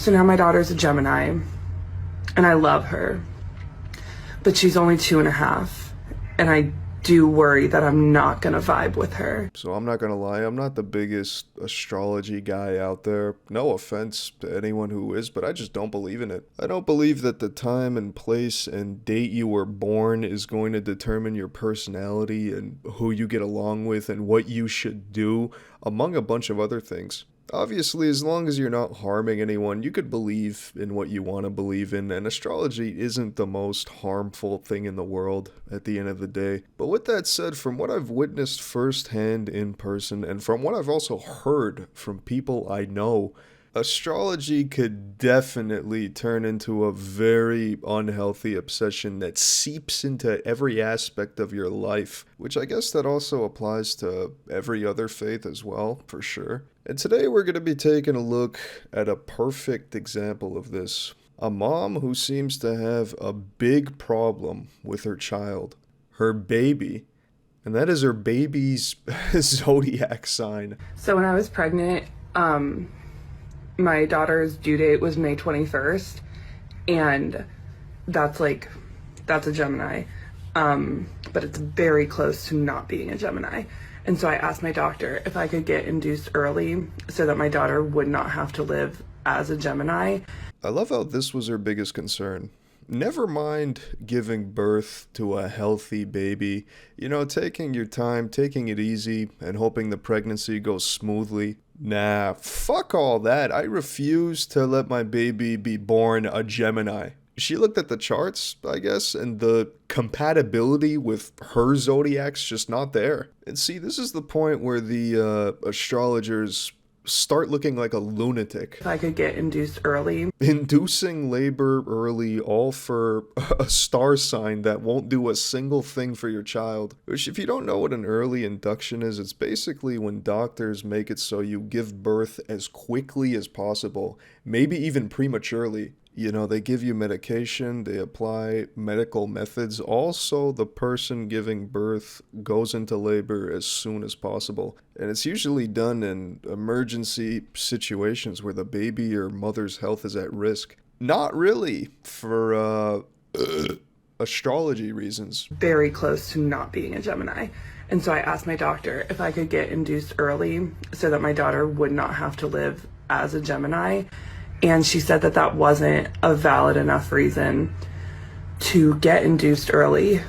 So now my daughter's a Gemini, and I love her, but she's only 2.5, and I do worry that I'm not gonna vibe with her. So I'm not gonna lie, I'm not the biggest astrology guy out there. No offense to anyone who is, but I just don't believe in it. I don't believe that the time and place and date you were born is going to determine your personality and who you get along with and what you should do, among a bunch of other things. Obviously, as long as you're not harming anyone, you could believe in what you want to believe in, and astrology isn't the most harmful thing in the world at the end of the day. But with that said, from what I've witnessed firsthand in person, and from what I've also heard from people I know, astrology could definitely turn into a very unhealthy obsession that seeps into every aspect of your life, which I guess that also applies to every other faith as well, for sure. And today we're going to be taking a look at a perfect example of this. A mom who seems to have a big problem with her child, her baby, and that is her baby's zodiac sign. So when I was pregnant, my daughter's due date was May 21st, and that's a Gemini, but it's very close to not being a Gemini. And so I asked my doctor if I could get induced early so that my daughter would not have to live as a Gemini. I love how this was her biggest concern. Never mind giving birth to a healthy baby, taking your time, taking it easy, and hoping the pregnancy goes smoothly. Nah, fuck all that. I refuse to let my baby be born a Gemini. She looked at the charts, I guess, and the compatibility with her zodiac's just not there. And see, this is the point where the astrologers start looking like a lunatic. If I could get induced early. Inducing labor early, all for a star sign that won't do a single thing for your child. Which, if you don't know what an early induction is, it's basically when doctors make it so you give birth as quickly as possible, maybe even prematurely. They give you medication, they apply medical methods. Also, the person giving birth goes into labor as soon as possible. And it's usually done in emergency situations where the baby or mother's health is at risk. Not really for astrology reasons. Very close to not being a Gemini. And so I asked my doctor if I could get induced early so that my daughter would not have to live as a Gemini. And she said that that wasn't a valid enough reason to get induced early.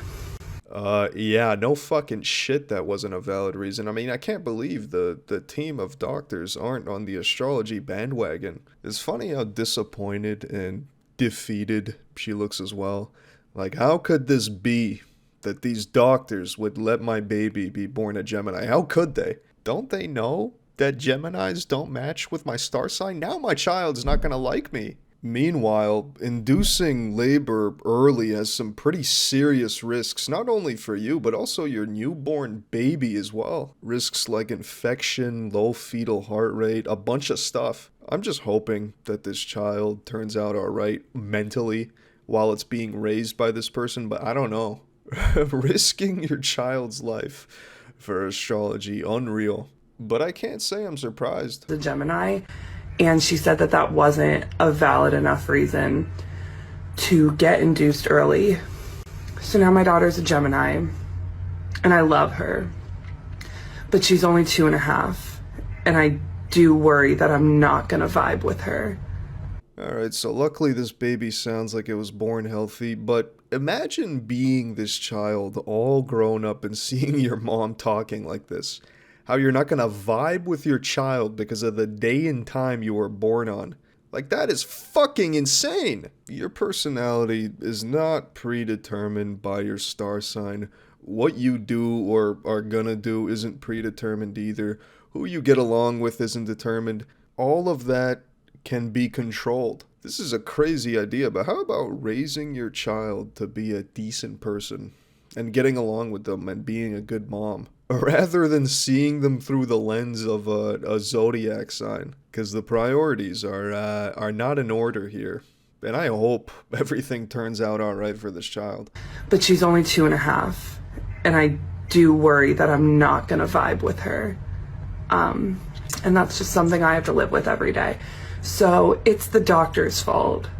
Yeah, no fucking shit that wasn't a valid reason. I mean, I can't believe the team of doctors aren't on the astrology bandwagon. It's funny how disappointed and defeated she looks as well. Like, how could this be that these doctors would let my baby be born a Gemini? How could they? Don't they know that Geminis don't match with my star sign? Now my child's not gonna like me. Meanwhile, inducing labor early has some pretty serious risks, not only for you, but also your newborn baby as well. Risks like infection, low fetal heart rate, a bunch of stuff. I'm just hoping that this child turns out alright mentally while it's being raised by this person, but I don't know. Risking your child's life for astrology, unreal. But I can't say I'm surprised. The Gemini, and she said that that wasn't a valid enough reason to get induced early. So now my daughter's a Gemini, and I love her, but she's only 2.5, and I do worry that I'm not gonna vibe with her. Alright, so luckily this baby sounds like it was born healthy, but imagine being this child all grown up and seeing your mom talking like this. How you're not gonna vibe with your child because of the day and time you were born on. Like, that is fucking insane! Your personality is not predetermined by your star sign. What you do or are gonna do isn't predetermined either. Who you get along with isn't determined. All of that can be controlled. This is a crazy idea, but how about raising your child to be a decent person and getting along with them and being a good mom, rather than seeing them through the lens of a zodiac sign? Because the priorities are not in order here. And I hope everything turns out all right for this child. But she's only 2.5, and I do worry that I'm not gonna vibe with her. And that's just something I have to live with every day. So it's the doctor's fault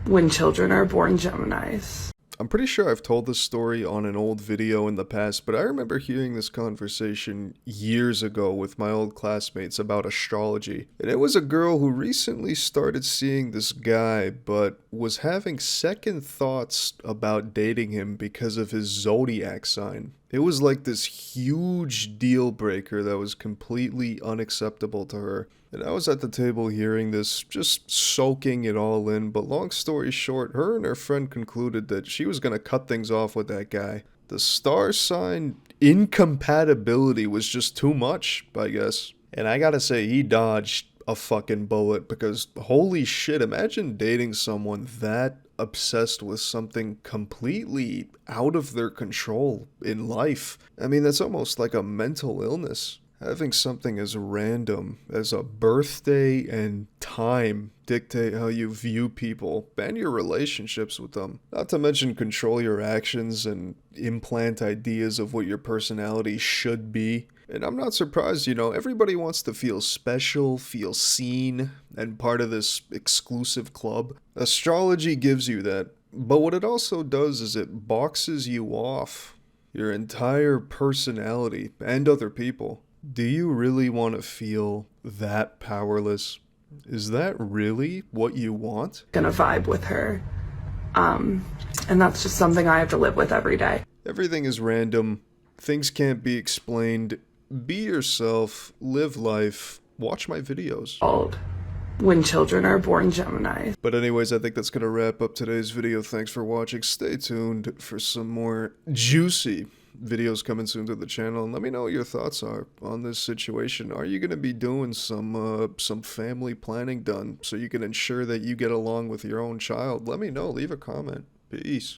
when children are born Geminis. I'm pretty sure I've told this story on an old video in the past, but I remember hearing this conversation years ago with my old classmates about astrology. And it was a girl who recently started seeing this guy, but was having second thoughts about dating him because of his zodiac sign. It was like this huge deal breaker that was completely unacceptable to her. And I was at the table hearing this, just soaking it all in, but long story short, her and her friend concluded that she was going to cut things off with that guy. The star sign incompatibility was just too much, I guess. And I gotta say, he dodged a fucking bullet because holy shit, imagine dating someone that obsessed with something completely out of their control in life. I mean, that's almost like a mental illness. Having something as random as a birthday and time dictate how you view people and your relationships with them. Not to mention control your actions and implant ideas of what your personality should be. And I'm not surprised, everybody wants to feel special, feel seen, and part of this exclusive club. Astrology gives you that, but what it also does is it boxes you off, your entire personality and other people. Do you really want to feel that powerless? Is that really what you want? Gonna vibe with her. And that's just something I have to live with every day. Everything is random. Things can't be explained. Be yourself. Live life. Watch my videos. When children are born Gemini. But anyways, I think that's going to wrap up today's video. Thanks for watching. Stay tuned for some more juicy videos coming soon to the channel, and let me know what your thoughts are on this situation. Are you going to be doing some family planning done so you can ensure that you get along with your own child? Let me know. Leave a comment. Peace.